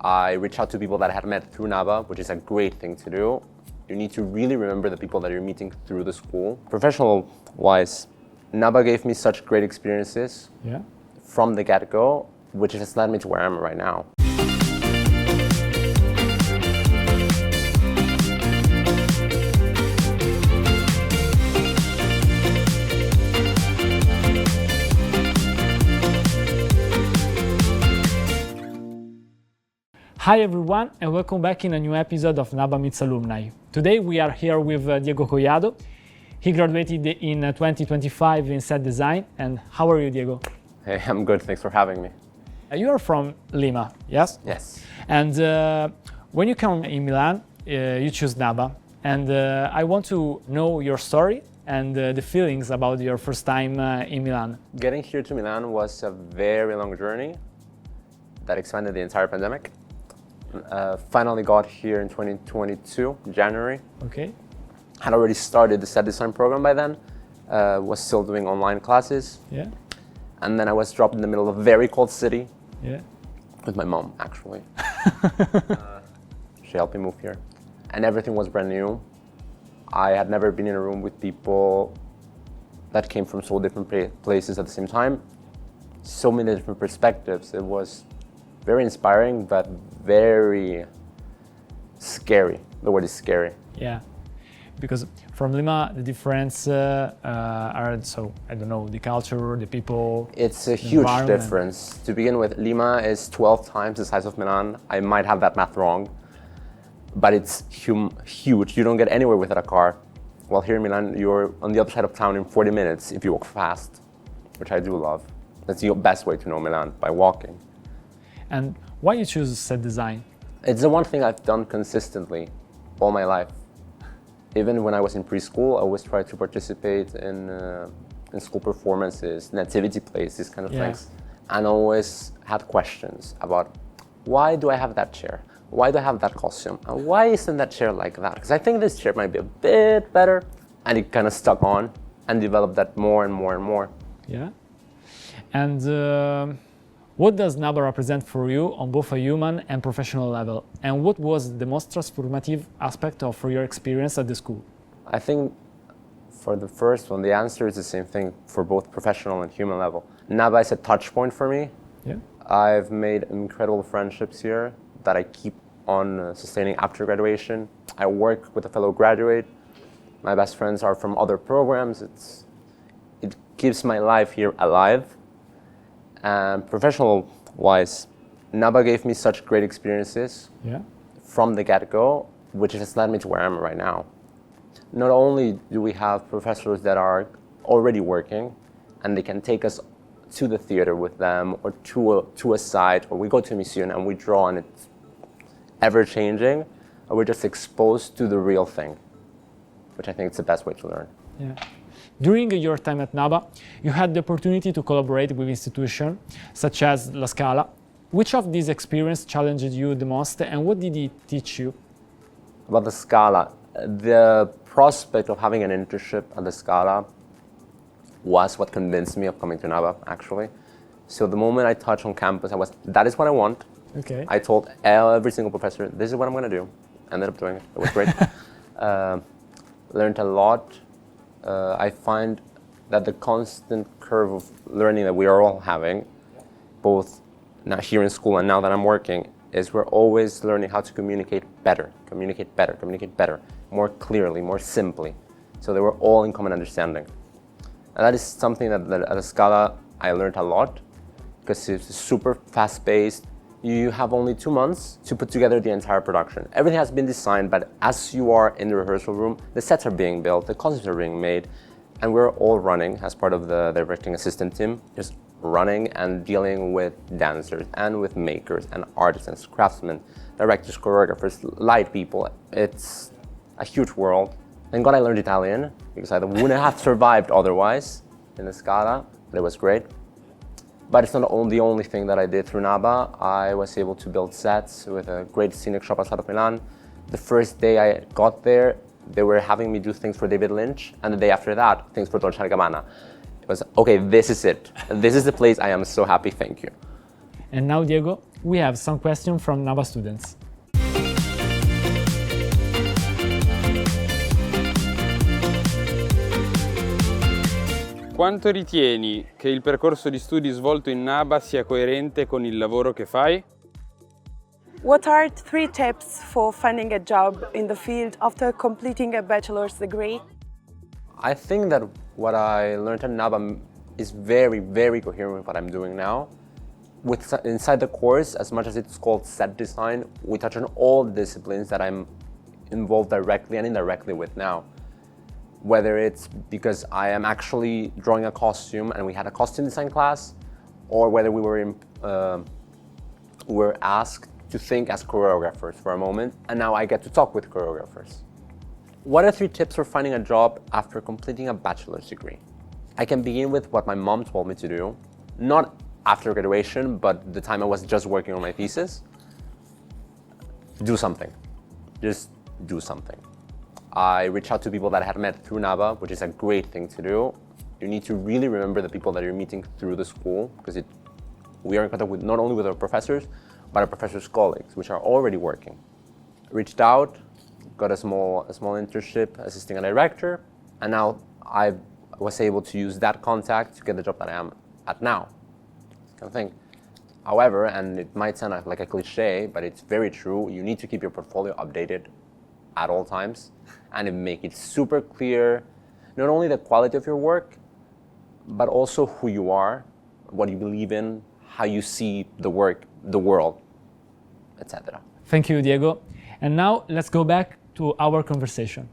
I reach out to people that I had met through NABA, which is a great thing to do. You need to really remember the people that you're meeting through the school. Professional-wise, NABA gave me such great experiences from the get-go, which has led me to where I am right now. Hi everyone, and welcome back in a new episode of NABA Meets Alumni. Today we are here with Diego Collado. He graduated in 2025 in Set Design. And how are you, Diego? Hey, I'm good. Thanks for having me. You are from Lima, yes? Yes. And when you come in Milan, you choose NABA. And I want to know your story and the feelings about your first time in Milan. Getting here to Milan was a very long journey that expanded the entire pandemic. Finally got here in 2022, January. Okay. Had already started the Set Design program by then. Was still doing online classes. Yeah. And then I was dropped in the middle of a very cold city. Yeah. With my mom, actually. She helped me move here. And everything was brand new. I had never been in a room with people that came from so different places at the same time. So many different perspectives. It was very inspiring, but very scary. The word is scary. Yeah, because from Lima, the difference are, so, I don't know, the culture, the people. It's a huge difference. To begin with, Lima is 12 times the size of Milan. I might have that math wrong, but it's huge. You don't get anywhere without a car. While here in Milan, you're on the other side of town in 40 minutes if you walk fast, which I do love. That's the best way to know Milan, by walking. And why you choose Set Design? It's the one thing I've done consistently all my life. Even when I was in preschool, I always tried to participate in school performances, nativity plays, these kind of things. And always had questions about, why do I have that chair? Why do I have that costume? And why isn't that chair like that? Because I think this chair might be a bit better. And it kind of stuck on and developed that more and more and more. Yeah. And what does NABA represent for you on both a human and professional level? And what was the most transformative aspect of your experience at the school? I think for the first one, the answer is the same thing for both professional and human level. NABA is a touch point for me. Yeah. I've made incredible friendships here that I keep on sustaining after graduation. I work with a fellow graduate. My best friends are from other programs. It keeps my life here alive. And professional-wise, NABA gave me such great experiences from the get-go, which has led me to where I am right now. Not only do we have professors that are already working, and they can take us to the theater with them, or to a site, or we go to a museum and we draw, and it's ever-changing, or we're just exposed to the real thing, which I think is the best way to learn. Yeah. During your time at NABA, you had the opportunity to collaborate with institutions such as La Scala. Which of these experiences challenged you the most, and what did it teach you? About the Scala, the prospect of having an internship at the Scala was what convinced me of coming to NABA, actually. So the moment I touched on campus, that is what I want. Okay. I told every single professor, this is what I'm going to do. Ended up doing it. It was great. Learned a lot. I find that the constant curve of learning that we are all having, both now here in school and now that I'm working, is we're always learning how to communicate better, more clearly, more simply, so that we're all in common understanding. And that is something that at the Scala I learned a lot, because it's super fast-paced. You have only 2 months to put together the entire production. Everything has been designed, but as you are in the rehearsal room, the sets are being built, the costumes are being made, and we're all running as part of the directing assistant team, just running and dealing with dancers and with makers and artisans, craftsmen, directors, choreographers, light people. It's a huge world. Thank God I learned Italian, because I wouldn't have survived otherwise in the Scala, but it was great. But it's not the only thing that I did through NABA. I was able to build sets with a great scenic shop outside of Milan. The first day I got there, they were having me do things for David Lynch, and the day after that, things for Dolce Gabbana. It was, okay, this is it. This is the place. I am so happy, thank you. And now, Diego, we have some questions from NABA students. Quanto ritieni che il percorso di studi svolto in NABA sia coerente con il lavoro che fai? What are 3 tips for finding a job in the field after completing a bachelor's degree? I think that what I learned at NABA is very, very coherent with what I'm doing now. Inside the course, as much as it's called Set Design, we touch on all disciplines that I'm involved directly and indirectly with now. Whether it's because I am actually drawing a costume and we had a costume design class, or whether we were asked to think as choreographers for a moment, and now I get to talk with choreographers. What are 3 tips for finding a job after completing a bachelor's degree? I can begin with what my mom told me to do, not after graduation, but the time I was just working on my thesis. Do something. Just do something. I reached out to people that I had met through NABA, which is a great thing to do. You need to really remember the people that you're meeting through the school, because we are in contact with not only with our professors, but our professors' colleagues, which are already working. Reached out, got a small internship assisting a director, and now I was able to use that contact to get the job that I am at now. Kind of thing. However, and it might sound like a cliche, but it's very true, you need to keep your portfolio updated at all times and make it super clear, not only the quality of your work, but also who you are, what you believe in, how you see the work, the world, etc. Thank you, Diego. And now let's go back to our conversation.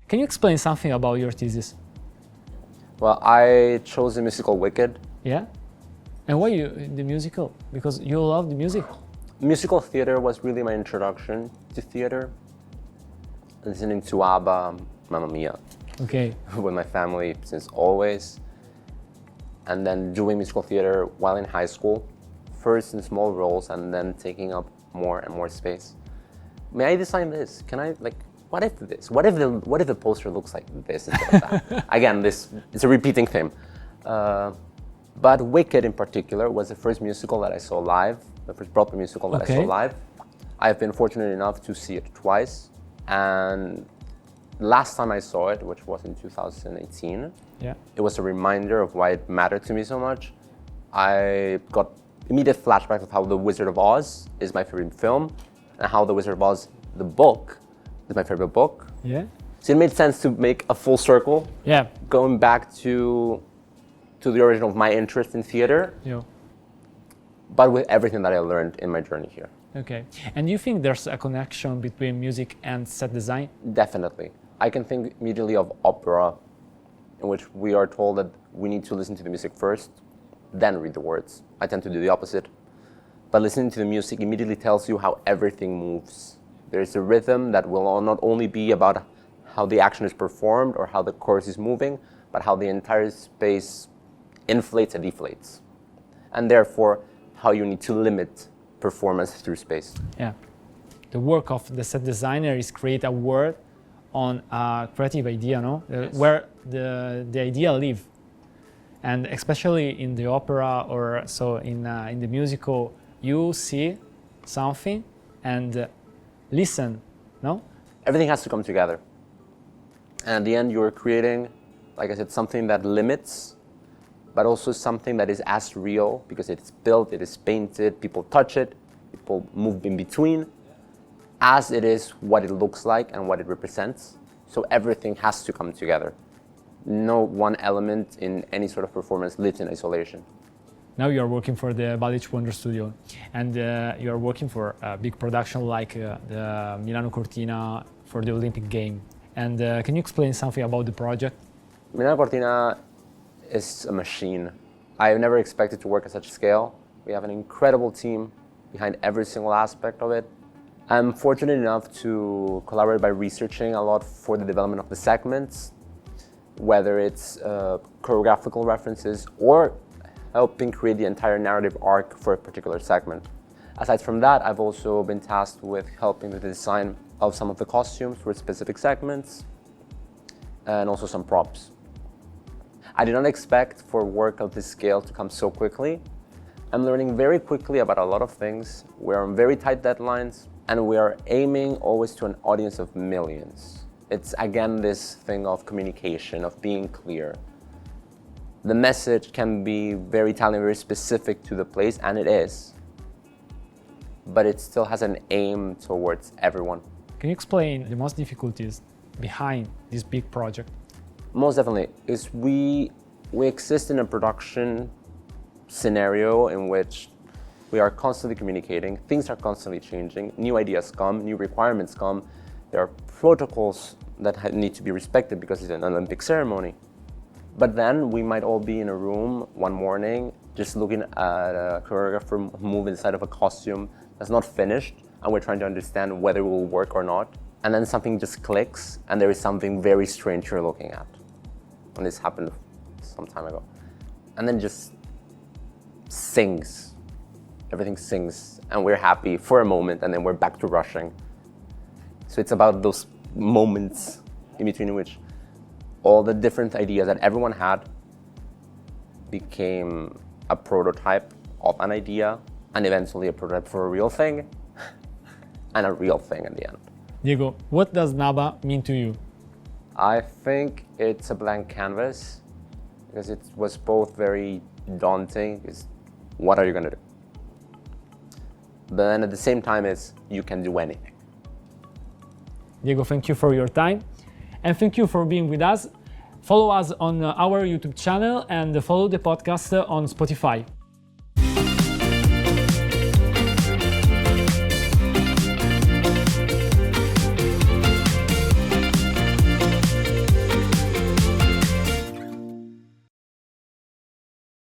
Can you explain something about your thesis? Well, I chose the musical Wicked. Yeah? And why the musical? Because you love the music. Musical theater was really my introduction to theater. Listening to ABBA, Mamma Mia, Okay. with my family since always. And then doing musical theater while in high school, first in small roles and then taking up more and more space. May I design this? Can I, what if this? What if the poster looks like this instead of that? Again, it's a repeating theme. But Wicked in particular was the first musical that I saw live, the first proper musical that I saw live. I've been fortunate enough to see it twice. And last time I saw it, which was in 2018, it was a reminder of why it mattered to me so much. I got immediate flashbacks of how The Wizard of Oz is my favorite film, and how The Wizard of Oz, the book, is my favorite book. Yeah. So it made sense to make a full circle, Yeah. going back to the origin of my interest in theater, Yeah. but with everything that I learned in my journey here. Okay. And you think there's a connection between music and set design? Definitely. I can think immediately of opera, in which we are told that we need to listen to the music first, then read the words. I tend to do the opposite. But listening to the music immediately tells you how everything moves. There's a rhythm that will not only be about how the action is performed or how the chorus is moving, but how the entire space inflates and deflates. And therefore, how you need to limit performance through space. Yeah. The work of the set designer is create a world on a creative idea, no? Yes. Where the idea live. And especially in the opera or so in the musical, you see something and listen, no? Everything has to come together. And at the end, you're creating, like I said, something that limits, but also something that is as real because it's built, it is painted, people touch it, people move in between, as it is what it looks like and what it represents. So everything has to come together. No one element in any sort of performance lives in isolation. Now you are working for the Balich Wonder Studio, and you are working for a big production like the Milano-Cortina for the Olympic game. And can you explain something about the project? Milano-Cortina is a machine. I've never expected to work at such scale. We have an incredible team behind every single aspect of it. I'm fortunate enough to collaborate by researching a lot for the development of the segments, whether it's choreographical references or helping create the entire narrative arc for a particular segment. Aside from that, I've also been tasked with helping with the design of some of the costumes for specific segments, and also some props. I did not expect for work of this scale to come so quickly. I'm learning very quickly about a lot of things. We're on very tight deadlines, and we are aiming always to an audience of millions. It's again this thing of communication, of being clear. The message can be very Italian, very specific to the place, and it is. But it still has an aim towards everyone. Can you explain the most difficulties behind this big project? Most definitely, is we exist in a production scenario in which we are constantly communicating, things are constantly changing, new ideas come, new requirements come, there are protocols that need to be respected because it's an Olympic ceremony. But then we might all be in a room one morning just looking at a choreographer move inside of a costume that's not finished, and we're trying to understand whether it will work or not. And then something just clicks, and there is something very strange you're looking at. And this happened some time ago. And then just sings. Everything sings, and we're happy for a moment, and then we're back to rushing. So it's about those moments in between which all the different ideas that everyone had became a prototype of an idea, and eventually a prototype for a real thing, and a real thing at the end. Diego, what does NABA mean to you? I think it's a blank canvas, because it was both very daunting, because what are you gonna do? But then at the same time, it's you can do anything. Diego, thank you for your time, and thank you for being with us. Follow us on our YouTube channel and follow the podcast on Spotify.